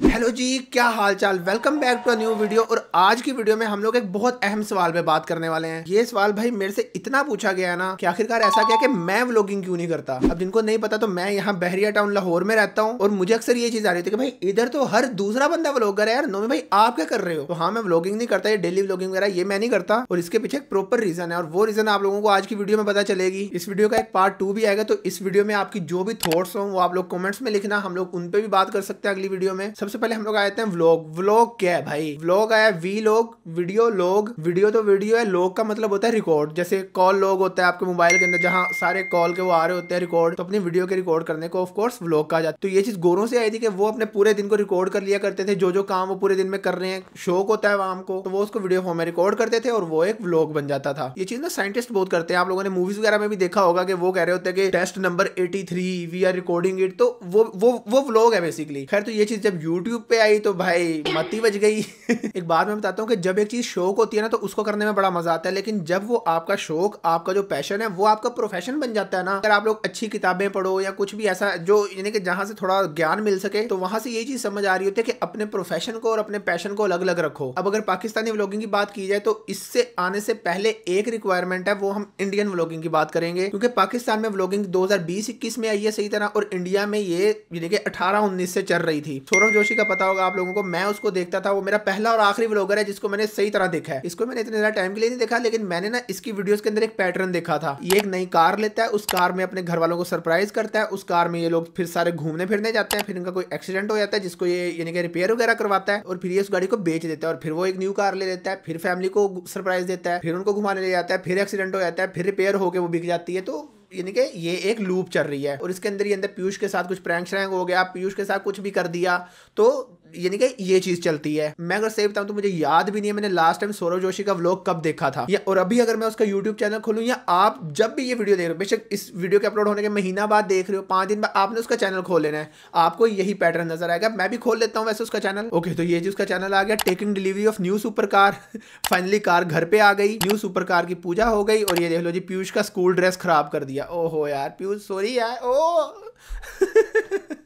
Hello जी, क्या हाल चाल। Welcome back to a new video. और आज की वीडियो में हम लोग एक बहुत अहम सवाल पे बात करने वाले हैं। ये सवाल भाई मेरे से इतना पूछा गया है ना कि आखिरकार ऐसा क्या कि मैं व्लॉगिंग क्यों नहीं करता। अब जिनको नहीं पता तो मैं यहाँ बहरिया टाउन लाहौर में रहता हूँ और मुझे अक्सर ये चीज आ रही थी कि भाई इधर तो हर दूसरा बंदा व्लॉगर है यार, नोमी भाई आप क्या कर रहे हो। तो हाँ, मैं व्लॉगिंग नहीं करता, ये डेली व्लॉगिंग वगैरह ये मैं नहीं करता और इसके पीछे एक प्रॉपर रीजन है और वो रीजन आप लोगों को आज की वीडियो में पता चलेगी। इस वीडियो का एक पार्ट 2 भी आएगा, तो इस वीडियो में आपकी जो भी थॉट्स हो वो आप लोग कमेंट्स में लिखना, हम लोग उन पे भी बात कर सकते हैं अगली वीडियो में। सबसे पहले हम लोग आए थे व्लॉग। व्लॉग क्या है भाई? व्लॉग आया V log, video log. Video तो वीडियो है, लॉग का मतलब होता है रिकॉर्ड। जैसे कॉल लॉग होता है आपके मोबाइल के अंदर, जहां सारे कॉल के वो आ रहे होते हैं रिकॉर्ड, तो अपनी वीडियो के रिकॉर्ड करने को ऑफ कोर्स व्लॉग कहा जाता है। तो ये चीज गोरों से आई थी कि वो अपने पूरे दिन को रिकॉर्ड कर लिया करते थे, जो जो काम वो पूरे दिन में कर रहे हैं, शौक होता है आवाम को, तो वो उसको वीडियो फॉर्म में रिकॉर्ड करते थे और वो एक व्लॉग बन जाता था। ये चीज ना साइंटिस्ट बहुत करते हैं, आप लोगों ने मूवीज वगैरह में भी देखा होगा कि वो कह रहे होते हैं कि test number 83 we are recording it, तो वो व्लॉग है बेसिकली। खैर, तो ये चीज जब यूट्यूब पे आई तो भाई मती बज गई। एक बात मैं बताता हूँ कि जब एक चीज शौक होती है ना तो उसको करने में बड़ा मजा आता है, लेकिन जब वो आपका शौक, आपका जो पैशन है वो आपका प्रोफेशन बन जाता है ना, अगर आप लोग अच्छी किताबें पढ़ो या कुछ भी ऐसा जो यानी कि जहां से थोड़ा ज्ञान मिल सके, तो वहां से ये चीज समझ आ रही होती है कि अपने प्रोफेशन को और अपने पैशन को अलग अलग रखो। अब अगर पाकिस्तानी व्लॉगिंग की बात की जाए तो इससे आने से पहले एक रिक्वायरमेंट है, वो हम इंडियन व्लॉगिंग की बात करेंगे, क्योंकि पाकिस्तान में व्लॉगिंग 2020-21 में आई है सही तरह, और इंडिया में ये यानी कि 18-19 से चल रही थी। सौरभ जोशी का पता होगा आप लोगों को, मैं उसको देखता था, वो मेरा पहला और आखिरी व्लॉगर है जिसको मैंने सही तरह देखा है। इसको मैंने इतने ज्यादा टाइम के लिए नहीं देखा, लेकिन मैंने ना इसकी वीडियोस के अंदर एक पैटर्न देखा था। ये एक नई कार लेता है, उस कार में अपने घर वालों को सरप्राइज करता है, उस कार में ये लोग फिर सारे घूमने फिरने जाते हैं, फिर इनका कोई एक्सीडेंट हो जाता है जिसको ये यानी कि रिपेयर वगैरह करवाता है, और फिर ये उस गाड़ी को बेच देता है और फिर वो एक न्यू कार ले लेता है, फिर फैमिली को सरप्राइज देता है, फिर उनको घुमाने ले जाता है, फिर एक्सीडेंट हो जाता है, फिर रिपेयर होकर वो बिक जाती है। तो यानी कि ये एक लूप चल रही है और इसके अंदर ये अंदर पीयूष के साथ कुछ प्रैंक श्रैंक हो गया, पीयूष के साथ कुछ भी कर दिया, तो यानी कि ये चीज चलती है। मैं अगर सही बताऊं तो मुझे याद भी नहीं है मैंने लास्ट टाइम सौरभ जोशी का व्लॉग कब देखा था, या और अभी अगर मैं उसका यूट्यूब चैनल खोलूं, या आप जब भी ये वीडियो देख रहे हो, बेशक इस वीडियो के अपलोड होने के महीना बाद देख रहे हो, 5 दिन बाद आपने उसका चैनल खोल लेना है, आपको यही पैटर्न नजर आएगा। मैं भी खोल लेता हूं वैसे उसका चैनल। ओके, तो ये जी उसका चैनल आ गया, taking delivery of new super car. Finally car घर पे आ गई, न्यू सुपर कार की पूजा हो गई, और ये देख लो जी पीयूष का स्कूल ड्रेस खराब कर दिया। ओहो यार पीयूष, सॉरी यार। ओ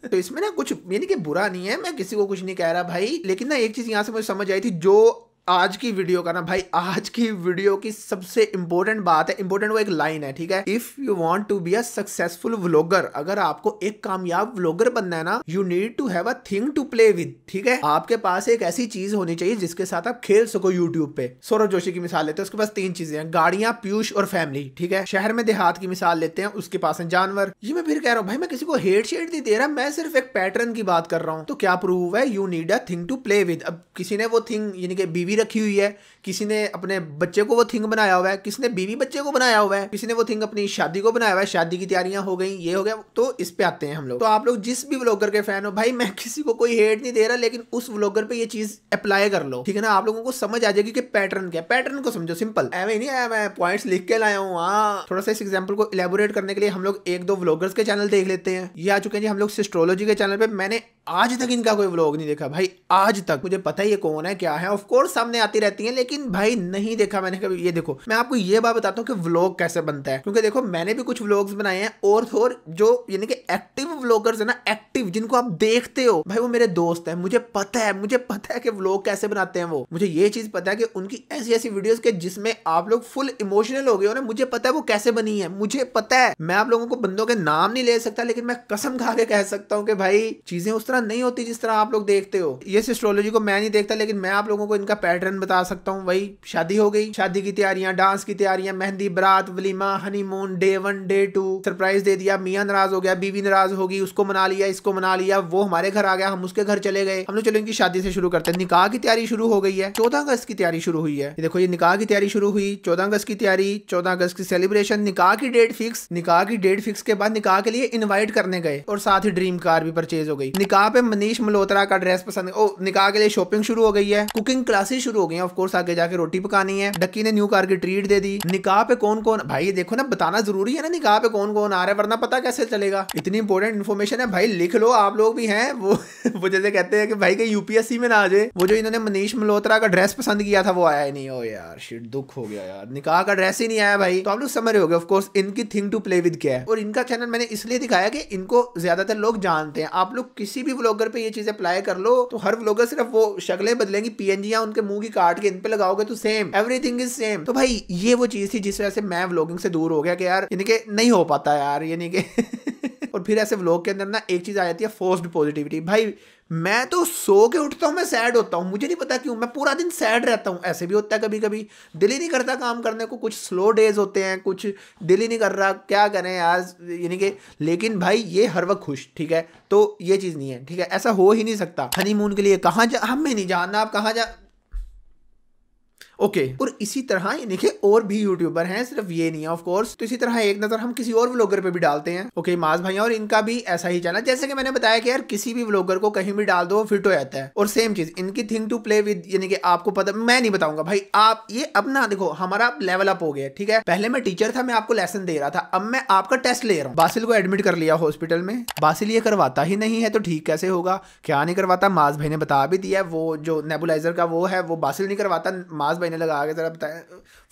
तो इसमें ना कुछ यानी कि बुरा नहीं है, मैं किसी को कुछ नहीं कह रहा भाई, लेकिन ना एक चीज यहां से मुझे समझ आई थी, जो आज की वीडियो का ना भाई, आज की वीडियो की सबसे इंपॉर्टेंट बात है, इंपॉर्टेंट वो एक लाइन है, ठीक है। If you want to be a successful vlogger, अगर आपको एक कामयाब व्लॉगर बनना है ना, you need to have a thing to play with, ठीक है। आपके पास एक ऐसी चीज होनी चाहिए जिसके साथ आप खेल सको यूट्यूब पे। सौरभ जोशी की मिसाल लेते हैं, उसके पास 3 चीजें हैं, गाड़ियां, पीयूष और फैमिली, ठीक है। शहर में देहात की मिसाल लेते हैं, उसके पास है जानवर। ये मैं फिर कह रहा हूँ भाई, मैं किसी को हेट शेट नहीं दे रहा, मैं सिर्फ एक पैटर्न की बात कर रहा हूँ। तो क्या प्रूव है? You need a thing to play with. अब किसी ने वो थिंग यानी कि बीवी रखी हुई है, किसी ने अपने बच्चे को वो थिंग बनाया हुआ है, किसी ने बीवी बच्चे को बनाया हुआ है, किसी ने वो थिंग अपनी शादी को बनाया हुआ है, शादी की तैयारियां हो गई, ये हो गया। तो इस पे आते हैं हम लोग। तो आप लोग जिस भी व्लॉगर के फैन हो भाई, मैं किसी को कोई हेट नहीं दे रहा, लेकिन उस व्लॉगर पे ये चीज अप्लाई कर लो, ठीक है ना। आप लोगों को समझ आ जाएगी कि पैटर्न क्या है, पैटर्न को समझो। सिंपल ऐसे नहीं आया, मैं पॉइंट्स लिख के लाया हूँ। हाँ, थोड़ा सा इस एग्जाम्पल को इलेबोरेट करने के लिए हम लोग 1-2 व्लॉगर्स के चैनल देख लेते हैं। ये आ चुके हैं जी हम लोग सिस्ट्रोलॉजी के चैनल पे। मैंने आज तक इनका कोई व्लॉग नहीं देखा भाई, आज तक। मुझे पता है ये कौन है क्या है, ऑफ कोर्स सामने आती रहती है, लेकिन भाई नहीं देखा मैंने कभी। ये देखो, मैं आपको ये बात बताता हूँ कि व्लॉग कैसे बनता है, क्योंकि देखो मैंने भी कुछ व्लॉग्स बनाए हैं, और जो यानी कि एक्टिव व्लॉगर्स है ना, एक्टिव जिनको आप देखते हो भाई, वो मेरे दोस्त हैं। मुझे पता है कि व्लॉग कैसे बनाते हैं वो। मुझे ये चीज पता है कि उनकी ऐसी ऐसी वीडियोस के जिसमें आप लोग फुल इमोशनल हो गए हो ना, मुझे पता है वो कैसे बनी है, मुझे पता है। मैं आप लोगों को बंदों के नाम नहीं ले सकता, लेकिन मैं कसम खा के कह सकता हूँ कि भाई चीजें उस तरह नहीं होती जिस तरह आप लोग देखते हो। ये एस्ट्रोलॉजी को मैं नहीं देखता, लेकिन मैं आप लोगों को इनका पैटर्न बता सकता हूँ। वही शादी हो गई, शादी की तैयारियां, डांस की तैयारियां, mehndi, baraat, walima, honeymoon, day 1 day 2, surprise दे दिया, मियां नाराज हो गया, बीवी नाराज होगी, उसको मना लिया, इसको मना लिया, वो हमारे घर आ गया, हम उसके घर चले गए। हम लोग चलो इनकी शादी से शुरू करते हैं। निकाह की तैयारी शुरू हो गई है, 14 अगस्त की तैयारी शुरू हुई है। देखो, ये निकाह की तैयारी शुरू हुई, 14 अगस्त की तैयारी, 14 अगस्त की सेलिब्रेशन, निकाह की डेट फिक्स, निकाह की डेट फिक्स के बाद निकाह के लिए इनवाइट करने गए, और साथ ही ड्रीम कार भी परचेज हो गई। निकाह पे मनीष मल्होत्रा का ड्रेस पसंद, ओ निकाह के लिए शॉपिंग शुरू हो गई है, कुकिंग क्लासेस शुरू हो गई हैं, ऑफ कोर्स आगे जाके रोटी पकानी है। डक्की ने न्यू कार की ट्रीट दे दी। निकाह पे कौन कौन, भाई देखो ना, बताना जरूरी है ना निकाह पे कौन कौन आ रहा है, वरना पता कैसे चलेगा। इतनी इंपॉर्टेंट इन्फॉर्मेशन है भाई, लिख लो आप लोग भी हैं। वो जैसे कहते हैं कि भाई के यूपीएससी में ना आ जाए। वो जो इन्होंने मनीष मल्होत्रा का ड्रेस पसंद किया था वो आया ही नहीं। ओ यार शिट, दुख हो गया यार, निकाह का ड्रेस ही नहीं आया भाई। तो आप लोग समझ रहे होगे ऑफ कोर्स इनकी थिंग टू प्ले विद क्या है। और इनका चैनल मैंने इसलिए दिखाया कि इनको ज्यादातर लोग जानते हैं। आप लोग किसी भी व्लॉगर पे ये चीज अप्लाई कर लो तो हर व्लॉगर सिर्फ वो शक्लें बदलेंगी, पीएनजी उनके मुंह की काट के इन पे लगाओगे तो सेम, एवरीथिंग इज सेम। तो भाई ये वो चीज थी जिस वजह से मैं व्लॉगिंग से दूर हो गया कि यार यानी कि नहीं हो पाता यार, यानी कि और फिर ऐसे व्लॉग के अंदर ना एक चीज आ जाती है फोर्स्ड पॉजिटिविटी। भाई मैं तो सो के उठता हूँ, मैं सैड होता हूँ, मुझे नहीं पता क्यों, मैं पूरा दिन सैड रहता हूँ। ऐसे भी होता है कभी कभी, दिल ही नहीं करता काम करने को, कुछ स्लो डेज होते हैं, कुछ दिल ही नहीं कर रहा, क्या करें यार, यानी कि। लेकिन भाई ये हर वक्त खुश, ठीक है, तो ये चीज़ नहीं है, ठीक है, ऐसा हो ही नहीं सकता। हनीमून के लिए कहाँ जा, हमें नहीं जानना आप कहाँ जा, ओके और इसी तरह ये देखिए और भी यूट्यूबर हैं, सिर्फ ये नहीं है ऑफ कोर्स। तो इसी तरह एक नजर हम किसी और व्लॉगर पे भी डालते हैं, ओके माज भाई, और इनका भी ऐसा ही चैनल, जैसे कि मैंने बताया कि यार किसी भी व्लॉगर को कहीं भी डाल दो फिट हो जाता है। और सेम चीज इनकी थिंग टू प्ले विद, यानी कि आपको पता, मैं नहीं बताऊंगा भाई, आप ये अब ना देखो हमारा लेवल अप हो गया, ठीक है। पहले मैं टीचर था, मैं आपको लेसन दे रहा था, अब मैं आपका टेस्ट ले रहा हूँ। बासिल को एडमिट कर लिया हॉस्पिटल में, बासिल ये करवाता ही नहीं है तो ठीक कैसे होगा, क्या नहीं करवाता, माज भाई ने बता भी दिया, वो जो नेबुलाइजर का वो है वो बासिल नहीं करवाता, माज भाई ने लगा के जरा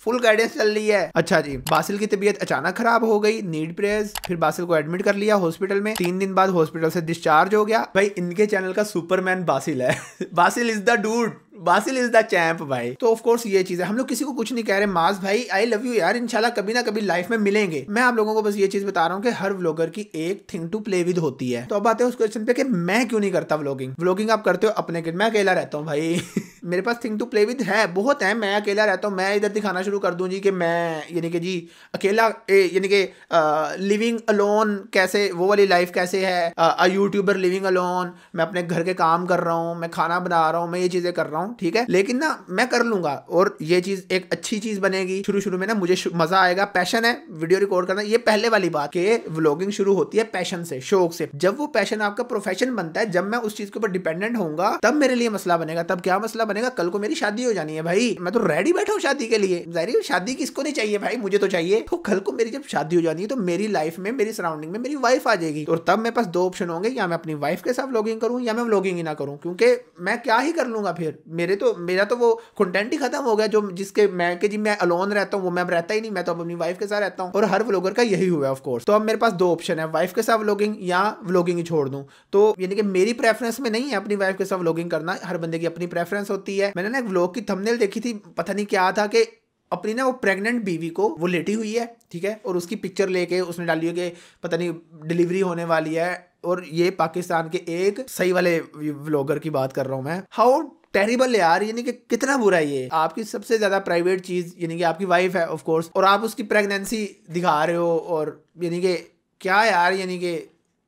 फुल गाइडेंस चल रही है। अच्छा जी, बासिल की तबीयत अचानक खराब हो गई, नीड प्रेयर्स, फिर बासिल को एडमिट कर लिया हॉस्पिटल में, 3 दिन बाद हॉस्पिटल से डिस्चार्ज हो गया। भाई इनके चैनल का सुपरमैन बासिल है Basil is the dude, Basil is the champ भाई। तो ऑफ कोर्स ये चीज है, हम लोग किसी को कुछ नहीं कह रहे, माज भाई आई लव यू यार, इंशाल्लाह कभी ना कभी लाइफ में मिलेंगे। मैं आप लोगों को बस ये चीज बता रहा हूँ कि हर व्लॉगर की एक थिंग टू प्ले विद होती है। तो अब आते हैं उस क्वेश्चन पे कि मैं क्यों नहीं करता व्लॉगिंग। व्लॉगिंग आप करते हो अपने के, मैं अकेला रहता हूँ भाई मेरे पास थिंग टू प्ले विद है, बहुत है, मैं अकेला रहता हूँ। मैं इधर दिखाना शुरू कर दूं जी कि मैं यानी कि जी अकेला, यानी कि लिविंग अलोन कैसे, वो वाली लाइफ कैसे है, यूट्यूबर लिविंग अलोन, मैं अपने घर के काम कर रहा हूँ, मैं खाना बना रहा हूँ, मैं ये चीजें कर रहा हूँ, ठीक है। लेकिन ना मैं कर लूंगा और ये चीज एक अच्छी चीज बनेगी। शुरू शुरू में ना मुझे मजा आएगा, पैशन है वीडियो रिकॉर्ड करना, ये पहले वाली बात कि व्लॉगिंग शुरू होती है पैशन से, शौक से। जब वो पैशन आपका प्रोफेशन बनता है, जब मैं उस चीज के ऊपर डिपेंडेंट होऊंगा, तब मेरे लिए मसला बनेगा। तब क्या मसला बनेगा, कल को मेरी शादी हो जानी है भाई, मैं तो रेडी बैठा हूँ शादी के लिए, जाहिर शादी किसको नहीं चाहिए भाई, मुझे तो चाहिए। तो कल को मेरी जब शादी हो जानी है तो मेरी लाइफ में, मेरी सराउंडिंग में मेरी वाइफ आ जाएगी, और तब मेरे पास 2 ऑप्शन होंगे, या मैं अपनी वाइफ के साथ व्लॉगिंग करूं या मैं व्लॉगिंग ही ना करूं, क्योंकि मैं क्या ही कर लूंगा फिर, मेरा तो वो कंटेंट ही खत्म हो गया जो जिसके मैं कि जी मैं अलोन रहता हूँ, वो मैं रहता ही नहीं, मैं तो अपनी वाइफ के साथ रहता हूँ। और हर व्लॉगर का यही हुआ ऑफ कोर्स। तो अब मेरे पास 2 ऑप्शन है, वाइफ के साथ व्लॉगिंग या व्लॉगिंग ही छोड़ दूं। तो यानी कि मेरी प्रेफरेंस में नहीं है अपनी वाइफ के साथ व्लॉगिंग करना, हर बंदे की अपनी प्रेफरेंस होती है। मैंने ना एक व्लॉग की थंबनेल देखी थी, पता नहीं क्या था, कि अपनी ना वो प्रेग्नेंट बीवी को, वो लेटी हुई है, ठीक है, और उसकी पिक्चर लेके उसने डाली है कि पता नहीं डिलीवरी होने वाली है। और ये पाकिस्तान के एक सही वाले व्लॉगर की बात कर रहा हूं मैं। हाउ टेरिबल यार, यानी कि कितना बुरा है ये, आपकी सबसे ज्यादा प्राइवेट चीज यानी कि आपकी वाइफ है ऑफ कोर्स, और आप उसकी प्रेगनेंसी दिखा रहे हो, और यानी कि क्या यार, यानी कि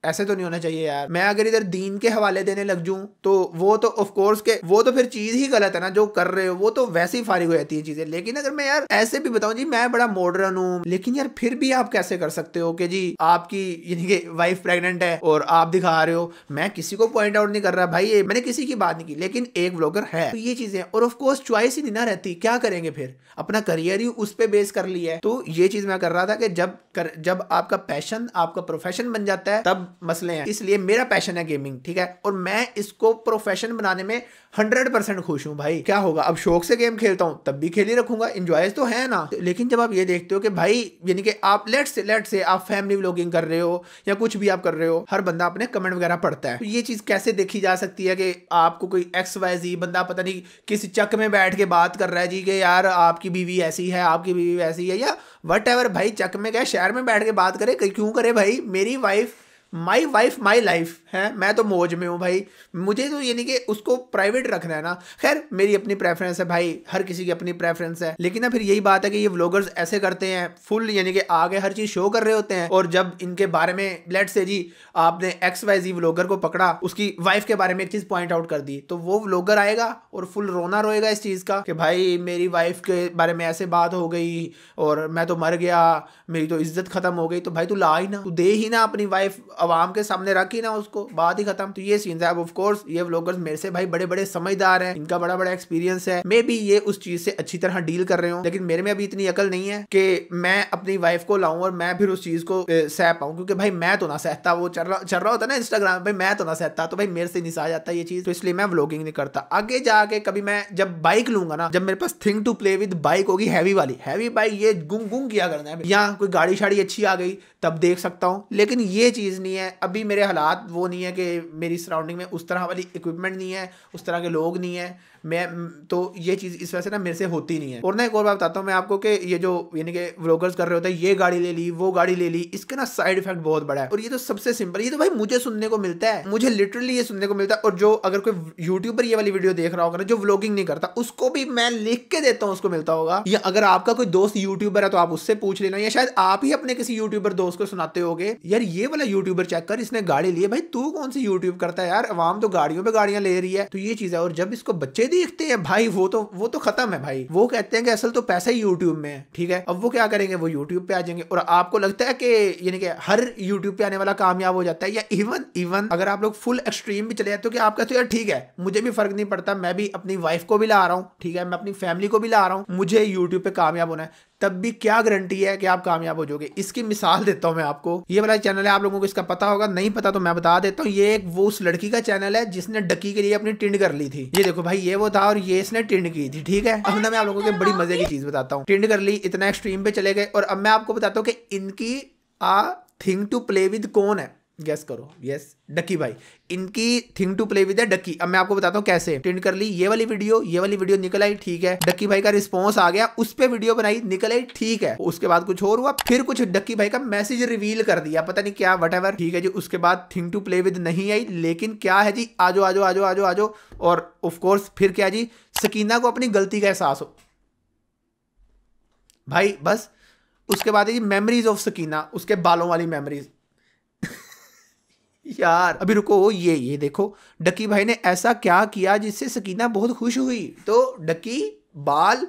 ऐसे तो नहीं होना चाहिए यार। मैं अगर इधर दीन के हवाले देने लग जाऊं तो वो तो ऑफ कोर्स के वो तो फिर चीज ही गलत है ना, जो कर रहे हो वो तो वैसे ही फारिग हो जाती है चीजें। लेकिन अगर मैं यार ऐसे भी बताऊं जी मैं बड़ा मॉडर्न हूं, लेकिन यार फिर भी आप कैसे कर सकते हो कि जी आपकी यानी कि वाइफ प्रेग्नेंट है और आप दिखा रहे हो। मैं किसी को पॉइंट आउट नहीं कर रहा भाई, ये मैंने किसी की बात नहीं की, लेकिन एक व्लॉगर है तो ये चीजें, और ऑफ कोर्स चॉइस ही नहीं ना रहती, क्या करेंगे फिर, अपना करियर ही उस पे बेस कर लिया है। तो ये चीज मैं कर रहा था कि जब आपका पैशन आपका प्रोफेशन बन जाता है तब मसले हैं। इसलिए मेरा पैशन है गेमिंग, ठीक है, और मैं इसको प्रोफेशन बनाने में 100% खुश हूं भाई। क्या होगा, अब शौक से गेम खेलता हूं तब भी खेल ही रखूंगा, एंजॉय तो है ना। लेकिन जब आप ये देखते हो कि भाई यानी कि आप लेट से आप फैमिली व्लॉगिंग कर रहे हो या कुछ भी आप कर रहे हो, हर बंदा अपने कमेंट वगैरह पढ़ता है, तो ये चीज कैसे देखी जा सकती है कि आपको कोई XYZ बंदा पता नहीं किसी चक में बैठ के बात कर रहा है जी कि यार आपकी बीवी ऐसी है, आपकी बीवी वैसी है, या वट भाई चक में क्या शहर में बैठ के बात करे, क्यों करे भाई, मेरी wife my wife my life है, मैं तो मौज में हूँ भाई, मुझे तो यानी कि उसको प्राइवेट रखना है ना। खैर मेरी अपनी प्रेफरेंस है भाई, हर किसी की अपनी प्रेफरेंस है, लेकिन ना फिर यही बात है कि ये व्लॉगर्स ऐसे करते हैं फुल यानी कि आगे हर चीज शो कर रहे होते हैं, और जब इनके बारे में लेट से जी आपने XYZ व्लॉगर को पकड़ा, उसकी वाइफ के बारे में एक चीज पॉइंट आउट कर दी, तो वो व्लॉगर आएगा और फुल रोना रोएगा इस चीज का कि भाई मेरी वाइफ के बारे में ऐसे बात हो गई और मैं तो मर गया, मेरी तो इज्जत खत्म हो गई। तो भाई तू ला ही ना, तू दे ही ना अपनी वाइफ, आवाम के सामने रखी ना उसको, बात ही खत्म। तो ये सीन है। अब ऑफ कोर्स ये व्लॉगर्स मेरे से भाई बड़े बड़े समझदार हैं, इनका बड़ा बड़ा एक्सपीरियंस है, मे बी ये उस चीज से अच्छी तरह डील कर रहे हो, लेकिन मेरे में अभी इतनी अकल नहीं है कि मैं अपनी वाइफ को लाऊं और मैं फिर उस चीज को सह पाऊं, क्योंकि भाई मैं तो ना सहता, वो चल रहा होता ना इंस्टाग्राम पे, मैं तो ना सहता, तो भाई मेरे से नहीं सहा जाता ये चीज, तो इसलिए मैं व्लॉगिंग नहीं करता। आगे जाके कभी मैं जब बाइक लूंगा ना, जब मेरे पास thing to play with bike होगी, हैवी बाइक, ये गुंग गुंग किया करना है, या कोई गाड़ी शाड़ी अच्छी आ गई तब देख सकता हूं, लेकिन ये चीज नहीं नहीं है, अभी मेरे हालात वो नहीं है कि मेरी सराउंडिंग में उस तरह वाली इक्विपमेंट नहीं है, उस तरह के लोग नहीं है, मैं तो ये चीज़ इस वजह से ना मेरे से होती नहीं है। और ना एक और बात बताता हूँ मैं आपको कि ये जो यानी कि व्लॉगर्स कर रहे होते हैं, ये गाड़ी ले ली, वो गाड़ी ले ली, इसके ना साइड इफेक्ट बहुत बड़ा है। और ये तो सबसे सिंपल, ये तो भाई मुझे सुनने को मिलता है, मुझे लिटरली ये सुनने को मिलता है। और जो अगर कोई यूट्यूबर ये वाली वीडियो देख रहा होगा ना, जो व्लॉगिंग नहीं करता, उसको भी मैं लिख के देता हूँ, उसको मिलता होगा। या अगर आपका कोई दोस्त यूट्यूबर है तो आप उससे पूछ लेना, या शायद आप ही अपने किसी यूट्यूबर दोस्त को सुनाते होगे, यार ये वाला यूट्यूबर चेक कर, इसने गाड़ी ली है। भाई तू कौन सी यूट्यूब करता है यार, अवाम तो गाड़ियों पे गाड़ियां ले रही है। तो ये चीज है। और जब इसको बच्चे देखते हैं भाई, वो तो खत्म है भाई। वो कहते हैं कि असल तो पैसा ही यूट्यूब में है, ठीक है। अब वो क्या करेंगे, वो यूट्यूब पे आ जाएंगे। और आपको लगता है कि यानी कि हर यूट्यूब पे आने वाला कामयाब हो जाता है, या इवन अगर आप लोग फुल एक्सट्रीम भी चले जाते हो कि आपका तो यार ठीक है, मुझे भी फर्क नहीं पड़ता, मैं भी अपनी वाइफ को भी ला रहा हूं, ठीक है, मैं अपनी फैमिली को भी ला रहा हूं, मुझे यूट्यूब पे कामयाब होना है, तब भी क्या गारंटी है कि आप कामयाब हो जाओगे। इसकी मिसाल देता हूं मैं आपको। ये वाला चैनल है, आप लोगों को इसका पता होगा, नहीं पता तो मैं बता देता हूं। ये एक वो उस लड़की का चैनल है जिसने डकी के लिए अपनी टिंड कर ली थी। ये देखो भाई, ये वो था और ये इसने टिंड की थी, ठीक है। अब ना मैं आप लोगों को बड़ी मजे की चीज बताता हूँ। टिंड कर ली, इतना एक्सट्रीम पे चले गए। और अब मैं आपको बताता हूँ कि इनकी थिंग टू प्ले विद कौन है, गेस करो। यस, डकी भाई। इनकी थिंग टू प्ले विद है डकी। अब मैं आपको बताता हूँ कैसे। टिंड कर ली, ये वाली वीडियो निकल आई, ठीक है। डकी भाई का रिस्पॉन्स आ गया, उस पे वीडियो बनाई, निकल आई, ठीक है। उसके बाद कुछ और हुआ, फिर कुछ डकी भाई का मैसेज रिवील कर दिया, पता नहीं क्या, वटएवर, ठीक है जी। उसके बाद थिंग टू प्ले विद नहीं आई, लेकिन क्या है जी, आजो आजो आजो आजो आजो। और ऑफ कोर्स फिर क्या जी, सकीना को अपनी गलती का एहसास हो भाई, बस। उसके बाद है मेमोरीज ऑफ सकीना, उसके बालों वाली मेमोरीज। यार अभी रुको, ये देखो, डकी भाई ने ऐसा क्या किया जिससे सकीना बहुत खुश हुई। तो डकी, बाल,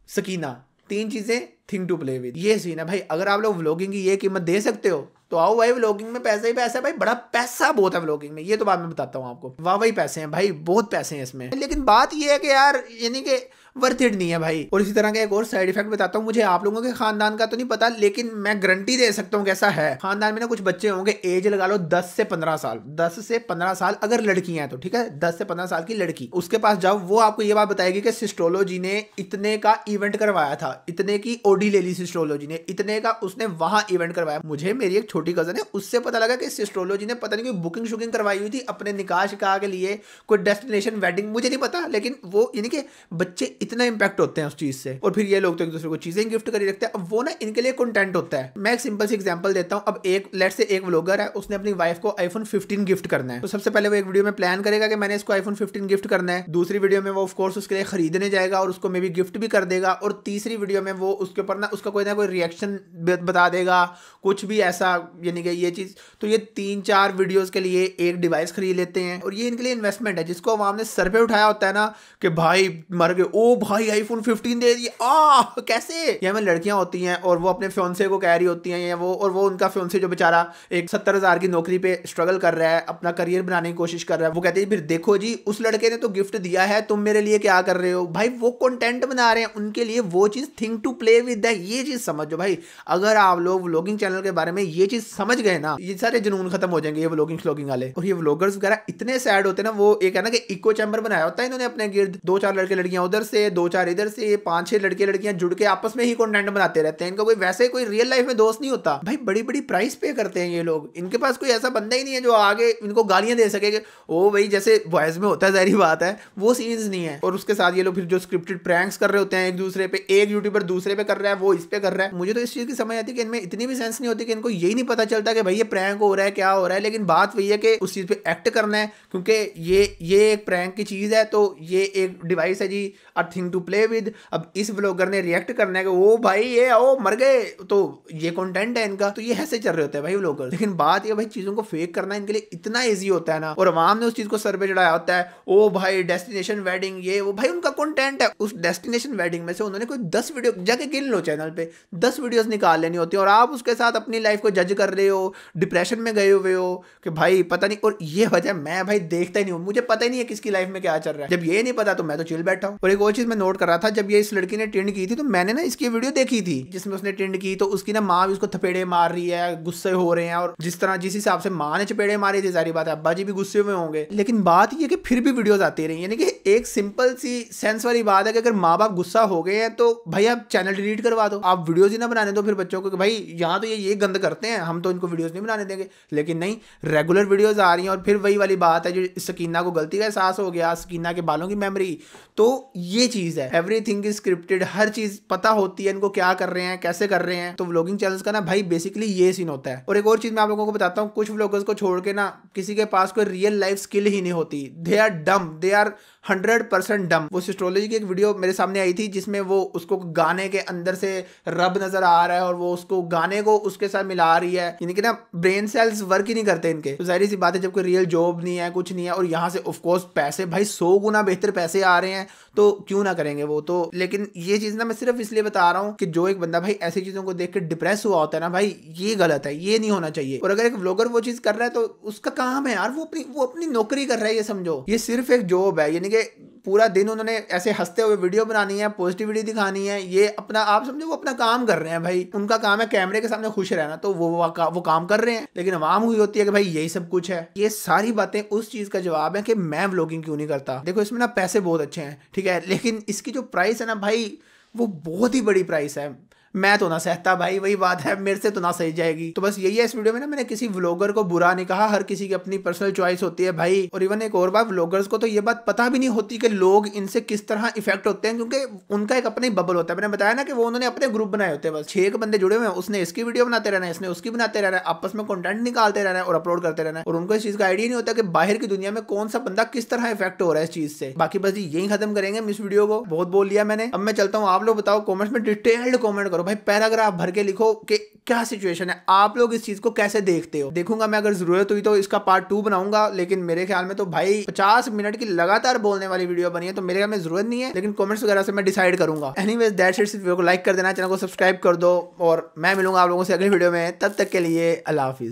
सकीना, तीन चीजें थिंग टू प्ले विद। ये सीन है भाई। अगर आप लोग व्लॉगिंग की ये कीमत दे सकते हो तो आओ भाई, व्लॉगिंग में पैसा ही पैसा है भाई, बड़ा पैसा बहुत है व्लॉगिंग में। ये तो बात मैं बताता हूँ आपको, वाह वही पैसे हैं भाई, बहुत पैसे हैं इसमें। लेकिन बात ये है कि यार यानी कि वर्थ इट नहीं है भाई। और इसी तरह का एक और साइड इफेक्ट बताता हूँ। मुझे आप लोगों के खानदान का तो नहीं पता, लेकिन मैं गारंटी दे सकता हूँ कैसा है। खानदान में ना कुछ बच्चे होंगे, एज लगा लो 10 से 15 साल, 10 से 15 साल अगर लड़कियां हैं तो, ठीक है, 10 से 15 साल की लड़की, उसके पास जाओ, वो आपको ये बात बताएगी कि सिस्टोलॉजी ने इतने का इवेंट करवाया था, इतने की ओडी ले ली सिस्टोलॉजी ने, इतने का उसने वहां इवेंट करवाया। मुझे मेरी एक छोटी कजन है, उससे पता लगा कि सिस्टोलॉजी ने पता नहीं कोई बुकिंग शुकिंग करवाई हुई थी अपने निकाह शिकाह के लिए, कोई डेस्टिनेशन वेडिंग, मुझे नहीं पता, लेकिन वो यानी कि बच्चे इतना इंपैक्ट होते हैं उस चीज से। और फिर ये लोग तो एक दूसरे को चीजें गिफ्ट कर रखते हैं। अब वो ना इनके लिए कंटेंट होता है। मैं एक सिंपल सी एग्जांपल देता हूं। अब एक लेट्स से एक व्लॉगर है, उसने अपनी वाइफ को आईफोन 15 गिफ्ट करना है। तो सबसे पहले वो एक वीडियो में प्लान करेगा कि मैंने इसको आईफोन 15 गिफ्ट करना है। दूसरी वीडियो में वो ऑफ कोर्स उसके लिए खरीदने जाएगा और उसको मे बी गिफ्ट भी कर देगा। और तीसरी वीडियो में वो उसके ऊपर ना उसका कोई ना कोई रिएक्शन बता देगा, कुछ भी ऐसा, यानी कि ये चीज। तो ये 3-4 वीडियोस के लिए एक डिवाइस खरीद लेते हैं। और ये इनके लिए इन्वेस्टमेंट है जिसको अवाम ने सर पे उठाया होता है ना, कि भाई मर गए, ओ भाई आईफोन 15 दे दिया, कैसे। या में लड़कियां होती हैं और वो अपने फ्योंसे को कह रही होती हैं, या वो और वो उनका फ्योंसे जो बेचारा एक 70,000 की नौकरी पे स्ट्रगल कर रहा है, अपना करियर बनाने की कोशिश कर रहा है, वो कहते हैं फिर देखो जी उस लड़के ने तो गिफ्ट दिया है, तुम मेरे लिए क्या कर रहे हो। भाई वो कंटेंट बना रहे हैं, उनके लिए वो चीज थिंग टू प्ले विद है। ये चीज समझो भाई। अगर आप लोग व्लॉगिंग चैनल के बारे में ये चीज समझ गए ना, ये सारे जुनून खत्म हो जाएंगे, ये व्लॉगिंग वाले। और ये व्लॉगर्स वगैरह इतने सैड होते हैं ना, वो एक है ना कि इको चैम्बर बनाया होता है इन्होंने अपने गिर्द, 2-4 लड़के लड़कियां उधर से, 2-4 इधर से, 5-6 लड़के लड़कियां जुड़ के आपस में ही कंटेंट बनाते रहते हैं। इनका कोई वैसे कोई रियल लाइफ में दोस्त नहीं होता भाई। बड़ी बड़ी प्राइस पे करते हैं ये लोग। इनके पास कोई ऐसा बंदा ही नहीं है जो आगे इनको गालियां दे सके, ओ भाई जैसे वॉइस में होता है, जाहिर बात है, वो सीन्स नहीं है। और उसके साथ ये लोग फिर जो स्क्रिप्टेड प्रैंक्स कर रहे होते हैं एक दूसरे पे, एक यूट्यूबर दूसरे पे कर रहा है, वो इस पे कर रहा है। मुझे तो इस चीज की समझ आती है कि इनमें इतनी भी सेंस नहीं होती कि इनको यही नहीं पता चलता कि भाई ये प्रैंक हो रहा है, क्या हो रहा है। लेकिन बात वही है कि उस चीज पे एक्ट करना है, क्योंकि ये एक प्रैंक की चीज है, तो ये एक डिवाइस है जी, a thing to play with. अब इस व्लॉगर ने रिएक्ट करना है कि ओ भाई ये ओ मर गए, तो ये कंटेंट है इनका, तो ये ऐसे चल रहे होते हैं भाई व्लॉगर। लेकिन बात ये भाई, चीजों को फेक करना इनके लिए इतना ईजी होता है ना, और अवाम ने उस चीज को सर पे चढ़ाया होता है। ओ भाई डेस्टिनेशन वेडिंग, ये वो, भाई उनका कंटेंट है। उस डेस्टिनेशन वेडिंग में से उन्होंने कोई 10 वीडियो जाके गिन लो चैनल पे, 10 वीडियोस निकाल लेनी होती है, और आप उसके साथ अपनी लाइफ को जज कर रहे हो, डिप्रेशन में गए हुए हो कि भाई पता नहीं। और ये वजह मैं भाई देखता ही नहीं हूँ, मुझे पता ही नहीं है किसकी लाइफ में क्या चल रहा है। जब ये नहीं पता तो मैं तो चिल बैठा हूँ। और एक और चीज मैं नोट कर रहा था, जब ये इस लड़की ने ट्रेंड की थी तो मैंने ना इसकी वीडियो देखी थी जिसमें उसने ट्रेंड की, तो उसकी ना माँ भी उसको थपेड़े मार रही है, गुस्से हो रहे हैं, और जिस हिसाब से माँ ने चपेड़े मारी थी, सारी बात है अब्बा जी भी गुस्से में होंगे। लेकिन बात ये कि फिर भी वीडियोस आती रही, यानी कि एक सिंपल सी सेंस वाली बात है कि अगर माँ बाप गुस्सा हो गए हैं तो भाई आप चैनल डिलीट करवा दो, आप वीडियोस ही ना बनाने दो फिर बच्चों को कि भाई यहाँ तो ये गंद करते हैं, हम तो इनको वीडियोस नहीं बनाने देंगे। लेकिन नहीं, रेगुलर वीडियोस आ रही हैं। और फिर वही वाली बात है, जो सकीना को गलती का एहसास हो गया, सकीना के बालों की मेमोरी, तो ये चीज है, एवरीथिंग इज स्क्रिप्टेड, हर चीज पता होती है इनको क्या कर रहे हैं, कैसे कर रहे हैं। तो व्लॉगिंग चैनल्स का ना भाई बेसिकली ये सीन होता है। और एक और चीज मैं आप लोगों को बताता हूँ, कुछ व्लॉगर्स को छोड़ के ना किसी के पास कोई रियल लाइफ स्किल ही नहीं होती, they are dumb, they are 100% डम। वो एस्ट्रोलॉजी की एक वीडियो मेरे सामने आई थी जिसमें वो उसको गाने के अंदर से रब नजर आ रहा है और वो उसको गाने को उसके साथ मिला रही है, यानी कि ना ब्रेन सेल्स वर्क ही नहीं करते इनके। तो जाहिर सी बात है, जब कोई रियल जॉब नहीं है, कुछ नहीं है, और यहाँ से ऑफकोर्स पैसे भाई 100 गुना बेहतर पैसे आ रहे हैं, तो क्यों ना करेंगे वो। तो लेकिन ये चीज ना मैं सिर्फ इसलिए बता रहा हूँ कि जो एक बंदा भाई ऐसी चीजों को देख के डिप्रेस हुआ होता है ना भाई, ये गलत है, ये नहीं होना चाहिए। और अगर एक व्लॉगर वो चीज कर रहा है तो उसका काम है यार, वो अपनी नौकरी कर रहा है, ये समझो। ये सिर्फ एक जॉब है, यानी कि पूरा दिन उन्होंने ऐसे हंसते हुए वीडियो बनानी है, पॉजिटिविटी दिखानी है, ये अपना आप समझो वो अपना काम कर रहे हैं भाई। उनका काम है कैमरे के सामने खुश रहना, तो वो काम कर रहे हैं। लेकिन आवाम हुई होती है कि भाई यही सब कुछ है। ये सारी बातें उस चीज का जवाब है कि मैं व्लॉगिंग क्यों नहीं करता। देखो इसमें ना पैसे बहुत अच्छे हैं, ठीक है, लेकिन इसकी जो प्राइस है ना भाई, वो बहुत ही बड़ी प्राइस है। मैं तो ना सहता भाई, वही बात है, मेरे से तो ना सही जाएगी। तो बस यही है इस वीडियो में ना, मैंने किसी व्लॉगर को बुरा नहीं कहा, हर किसी की अपनी पर्सनल चॉइस होती है भाई। और इवन एक और बात, व्लॉगर्स को तो ये बात पता भी नहीं होती कि लोग इनसे किस तरह इफेक्ट होते हैं, क्योंकि उनका एक अपना ही बबल होता है। मैंने बताया ना कि वो उन्होंने अपने ग्रुप बनाए होते हैं, बस 6 बंदे जुड़े हुए हैं, उसने इसकी वीडियो बनाते रहना है, इसने उसकी बनाते रहना है, आपस में कंटेंट निकालते रहना है और अपलोड करते रहना है। और उनको इस चीज का आइडिया नहीं होता कि बाहर की दुनिया में कौन सा बंदा किस तरह इफेक्ट हो रहा है इस चीज से। बाकी बस यही खत्म करेंगे हम इस वीडियो को, बहुत बोल लिया मैंने, अब मैं चलता हूँ। आप लोग बताओ कॉमेंट्स में, डिटेल्ड कॉमेंट करो भाई, पैराग्राफ भर के लिखो कि क्या सिचुएशन है, आप लोग इस चीज को कैसे देखते हो। देखूंगा मैं, अगर जरूरत हुई तो इसका पार्ट 2 बनाऊंगा। लेकिन मेरे ख्याल में तो भाई 50 मिनट की लगातार बोलने वाली वीडियो बनी है, तो मेरे ख्याल में जरूरत नहीं है, लेकिन कमेंट्स वगैरह से मैं डिसाइड करूंगा। एनीवेज दैट्स इट, वीडियो को लाइक कर देना, चैनल को सब्सक्राइब कर दो, और मैं मिलूंगा आप लोगों से अगली वीडियो में। तब तक के लिए अल्लाह हाफिज।